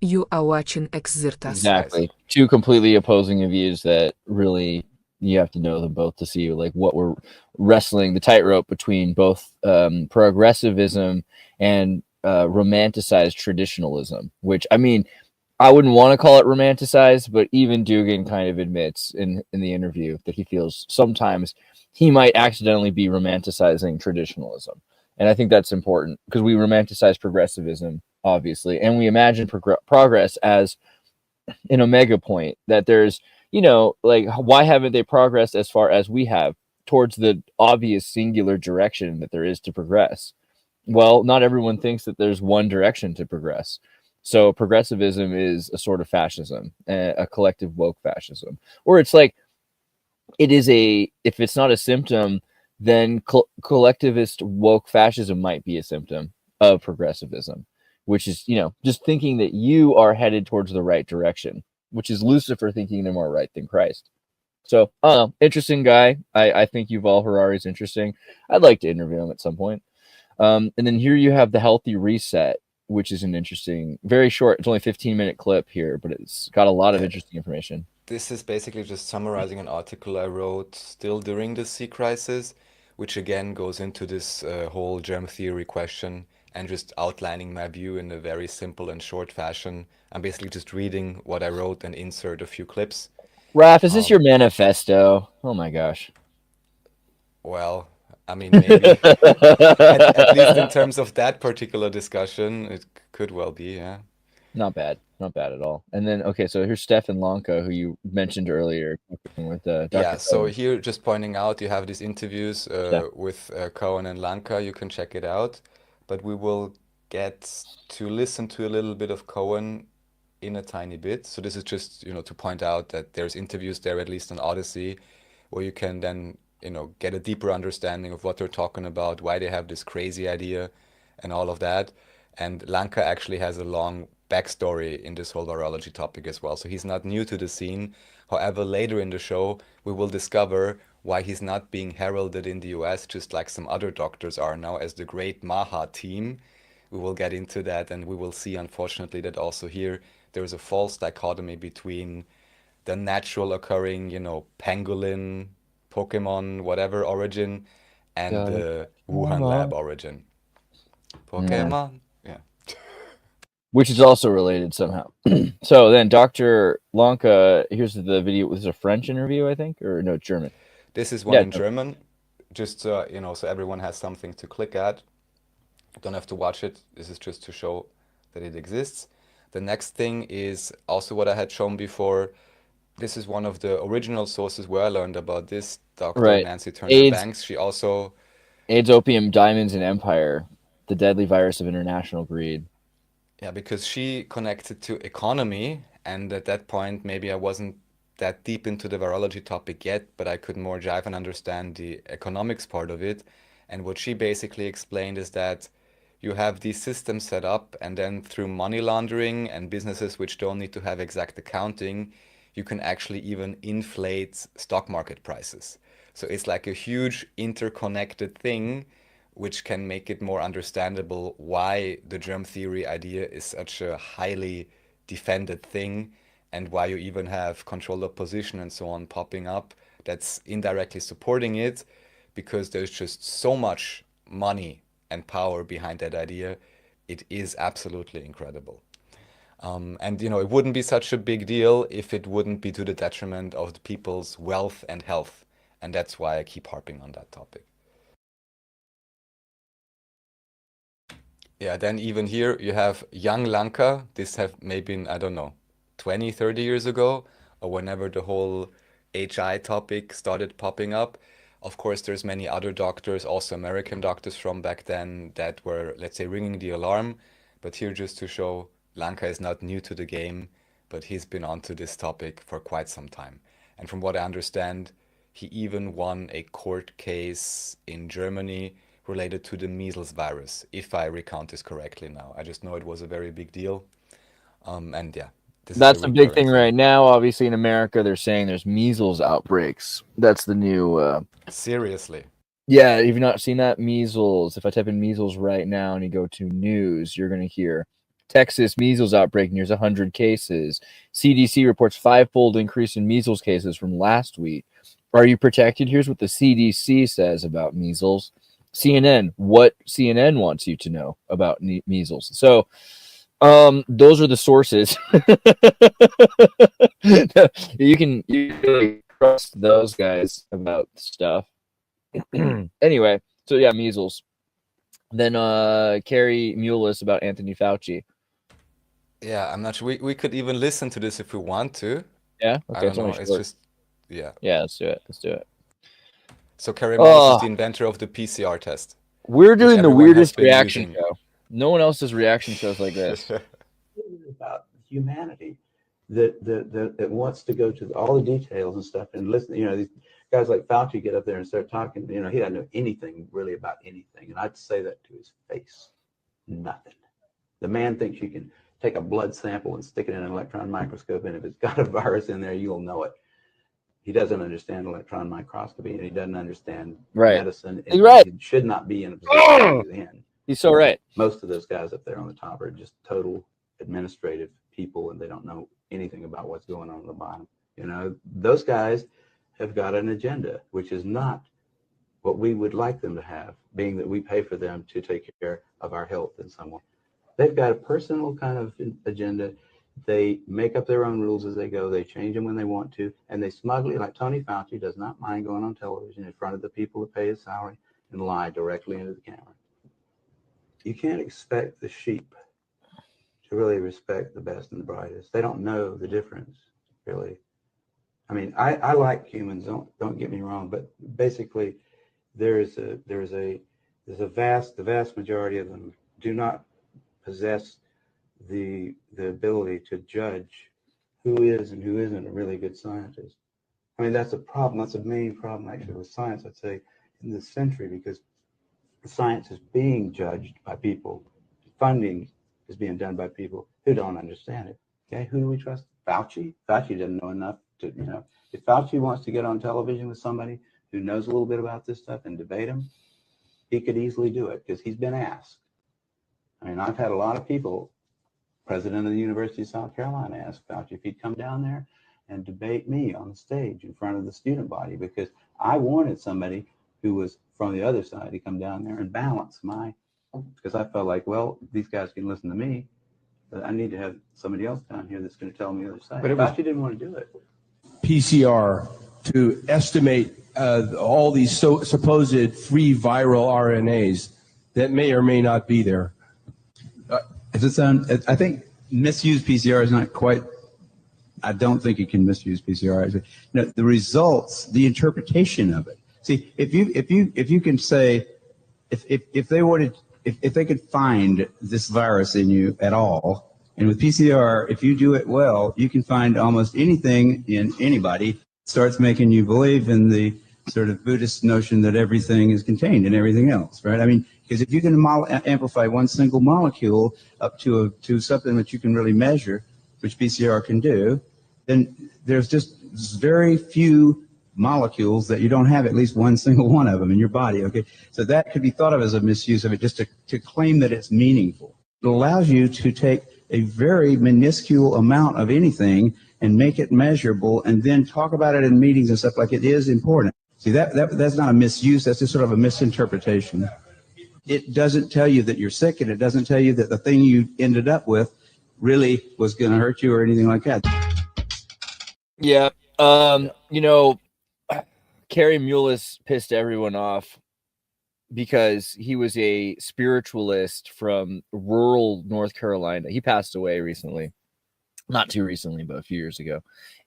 You are watching Xirtus. Exactly. Two completely opposing views that really you have to know them both to see like what we're wrestling the tightrope between both progressivism and romanticized traditionalism, which I mean, I wouldn't want to call it romanticized, but even Dugan kind of admits in the interview that he feels sometimes he might accidentally be romanticizing traditionalism. And I think that's important because we romanticize progressivism, obviously, and we imagine progress as an omega point that there's, like why haven't they progressed as far as we have towards the obvious singular direction that there is to progress? Well, not everyone thinks that there's one direction to progress. So progressivism is a sort of fascism, a collective woke fascism, or it's like it is a if it's not a symptom, then collectivist woke fascism might be a symptom of progressivism, which is just thinking that you are headed towards the right direction, which is Lucifer thinking they're more right than Christ. So, interesting guy. I think Yuval Harari is interesting. I'd like to interview him at some point. And then here you have the healthy reset, which is an interesting, very short. It's only 15-minute clip here, but it's got a lot of Yeah, interesting information. this is basically just summarizing an article I wrote still during the sea crisis, which again goes into this whole germ theory question and just outlining my view in a very simple and short fashion. I'm basically just reading what I wrote and insert a few clips. Raph, is this Um, your manifesto? Oh my gosh. well, I mean, maybe at least in terms of that particular discussion, it could well be, yeah. Not bad. Not bad at all. And then, okay, so here's Stefan Lanka, who you mentioned earlier, talking with Yeah, Dr. so Cohen. here just pointing out you have these interviews Steph. with Cohen and Lanka. You can check it out, but we will get to listen to a little bit of Cohen in a tiny bit. So this is just, to point out that there's interviews there, at least on Odyssey, where you can then, get a deeper understanding of what they're talking about, why they have this crazy idea, and all of that. And Lanka actually has a long backstory in this whole virology topic as well. So he's not new to the scene. However, later in the show, we will discover why he's not being heralded in the US, just like some other doctors are now, as the great Maha team. We will get into that, and we will see, unfortunately, that also here there is a false dichotomy between the natural occurring, pangolin, Pokemon, whatever origin, and Got it. the Wuhan lab Mama. origin. Yeah. Pokemon? Yeah. Which is also related somehow. So then Dr. Lanka, here's the video. This is a French interview, I think, or no, German. This is one Yeah. in German, just so everyone has something to click at. Don't have to watch it. This is just to show that it exists. The next thing is also what I had shown before. This is one of the original sources where I learned about this, Dr. Right. Nancy Turner AIDS, Banks. She also, AIDS, opium, diamonds, and empire, the deadly virus of international greed. yeah, because she connected to economy, and at that point, maybe I wasn't that deep into the virology topic yet, but I could more jive and understand the economics part of it. And what she basically explained is that you have these systems set up, and then through money laundering and businesses which don't need to have exact accounting, you can actually even inflate stock market prices. So it's like a huge interconnected thing, which can make it more understandable why the germ theory idea is such a highly defended thing, and why you even have controlled opposition and so on popping up that's indirectly supporting it, because there's just so much money and power behind that idea. It is absolutely incredible. And it wouldn't be such a big deal if it wouldn't be to the detriment of the people's wealth and health. And that's why I keep harping on that topic. Yeah, then even here you have young Lanka. This have maybe, I don't know, 20, 30 years ago, or whenever the whole HI topic started popping up. Of course, there's many other doctors, also American doctors from back then, that were, let's say, ringing the alarm. But here just to show Lanka is not new to the game, but he's been onto this topic for quite some time. And from what I understand, he even won a court case in Germany related to the measles virus, if I recount this correctly now. I just know it was a very big deal. And yeah, this is a That's the big recurring thing thing. right now. Obviously, in America, they're saying there's measles outbreaks. That's the new. Seriously. Yeah, you've not seen that measles. If I type in measles right now and you go to news, you're going to hear Texas measles outbreak nears 100 cases. CDC reports 5-fold increase in measles cases from last week. Are you protected? Here's what the CDC says about measles. CNN, what CNN wants you to know about measles. So those are the sources. you can really trust those guys about stuff. Anyway, so yeah, measles. Then Kary Mullis about Anthony Fauci. Yeah, I'm not sure. We could even listen to this if we want to. Yeah, I okay, don't know. It's short. just, yeah. Yeah, let's do it. Let's do it. So Kary Mullis is the inventor of the PCR test, We're which doing the everyone has weirdest been reaction using. show. No one else does reaction shows like this. About humanity that wants to go to all the details and stuff and listen. You know, these guys like Fauci get up there and start talking. You know, he doesn't know anything really about anything, and I'd say that to his face. Nothing. The man thinks you can take a blood sample and stick it in an electron microscope, and if it's got a virus in there, you'll know it. He doesn't understand electron microscopy, and he doesn't understand medicine. He's right. He should not be in a position to in. He's so right. Most of those guys up there on the top are just total administrative people, and they don't know anything about what's going on the bottom. You know, those guys have got an agenda, which is not what we would like them to have, being that we pay for them to take care of our health in some way. They've got a personal kind of agenda. They make up their own rules as they go. They change them when they want to, and they smugly, like Tony Fauci, does not mind going on television in front of the people that pay his salary and lie directly into the camera. You can't expect the sheep to really respect the best and the brightest. They don't know the difference, really. I mean, I like humans. Don't get me wrong, but basically, the vast majority of them do not possess the ability to judge who is and who isn't a really good scientist. I mean, that's a problem. That's a main problem actually with science, I'd say, in this century, because science is being judged by people. Funding is being done by people who don't understand it. Okay, who do we trust? Fauci? Fauci doesn't know enough to, you know, if Fauci wants to get on television with somebody who knows a little bit about this stuff and debate him, he could easily do it because he's been asked. I mean, I've had a lot of people, president of the University of South Carolina, ask Fauci if he'd come down there and debate me on the stage in front of the student body, because I wanted somebody who was from the other side to come down there and balance because I felt like, well, these guys can listen to me, but I need to have somebody else down here that's going to tell me the other side. But Fauci didn't want to do it. PCR to estimate all these supposed free viral RNAs that may or may not be there. I think misuse PCR is not quite. I don't think you can misuse PCR. You know, the results, the interpretation of it. See, if you can say, if they could find this virus in you at all, and with PCR, if you do it well, you can find almost anything in anybody. Starts making you believe in the sort of Buddhist notion that everything is contained in everything else, right? I mean, because if you can amplify one single molecule up to something that you can really measure, which PCR can do, then there's just very few molecules that you don't have at least one single one of them in your body, okay? So that could be thought of as a misuse of it, just to claim that it's meaningful. It allows you to take a very minuscule amount of anything and make it measurable, and then talk about it in meetings and stuff like it is important. See, that's not a misuse, that's just sort of a misinterpretation. It doesn't tell you that you're sick, and it doesn't tell you that the thing you ended up with really was going to hurt you or anything like that. Yeah. You know, Kary Mullis pissed everyone off because he was a spiritualist from rural North Carolina. He passed away recently. Not too recently, but a few years ago.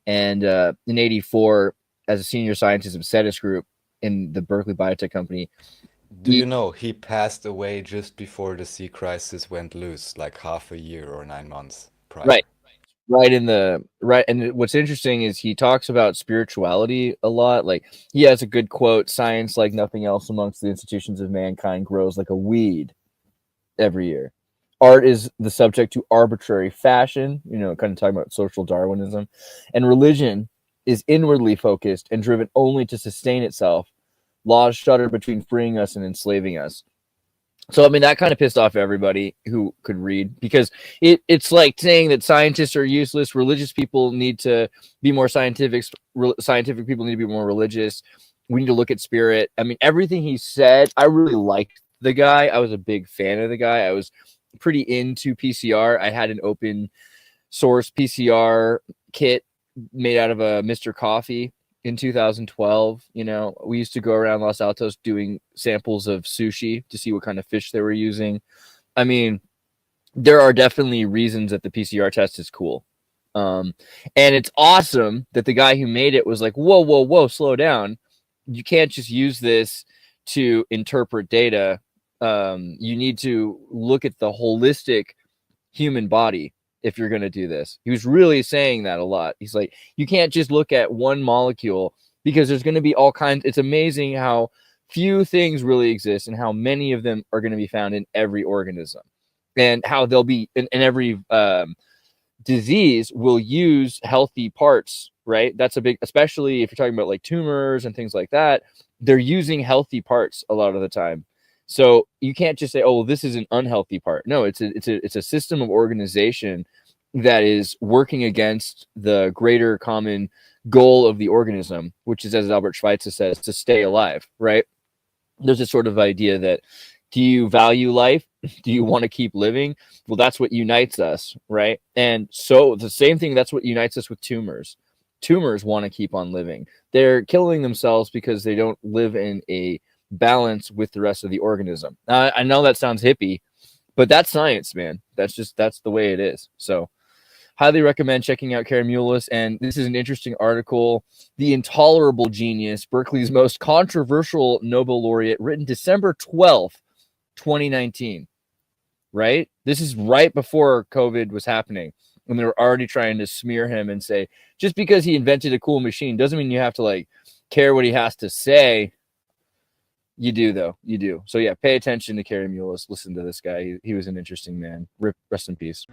And in 84, as a senior scientist of CENSORED Group in the Berkeley Biotech Company. Do you know he passed away just before the sea crisis went loose, like half a year or 9 months prior? Right. And what's interesting is he talks about spirituality a lot. Like, he has a good quote: "Science, like nothing else amongst the institutions of mankind, grows like a weed every year. Art is the subject to arbitrary fashion," you know, kind of talking about social Darwinism, "and religion is inwardly focused and driven only to sustain itself. Laws shudder between freeing us and enslaving us." So, I mean, that kind of pissed off everybody who could read, because it's like saying that scientists are useless. Religious people need to be more scientific. Scientific people need to be more religious. We need to look at spirit. I mean, everything he said, I really liked the guy. I was a big fan of the guy. I was pretty into PCR. I had an open source PCR kit made out of a Mr. Coffee in 2012. You know, we used to go around Los Altos doing samples of sushi to see what kind of fish they were using. I mean, there are definitely reasons that the PCR test is cool. And it's awesome that the guy who made it was like, whoa, slow down. You can't just use this to interpret data. You need to look at the holistic human body if you're going to do this. He was really saying that a lot. He's like, you can't just look at one molecule, because there's going to be all kinds. It's amazing how few things really exist and how many of them are going to be found in every organism, and how they'll be in every disease will use healthy parts, right? That's a big, especially if you're talking about like tumors and things like that, they're using healthy parts a lot of the time. So you can't just say, oh, well, this is an unhealthy part. No, it's a system of organization that is working against the greater common goal of the organism, which is, as Albert Schweitzer says, to stay alive, right? There's a sort of idea that, do you value life? Do you want to keep living? Well, that's what unites us, right? And so the same thing, that's what unites us with tumors. Tumors want to keep on living. They're killing themselves because they don't live in a balance with the rest of the organism. I know that sounds hippie, but that's science, man. That's the way it is. So highly recommend checking out Kary Mullis. And this is an interesting article. The Intolerable Genius, Berkeley's most controversial Nobel laureate, written December 12th, 2019, right? This is right before COVID was happening, when they were already trying to smear him and say, just because he invented a cool machine doesn't mean you have to like care what he has to say. You do, though. You do. So yeah, pay attention to Kary Mullis. Listen to this guy. He was an interesting man. Rest in peace.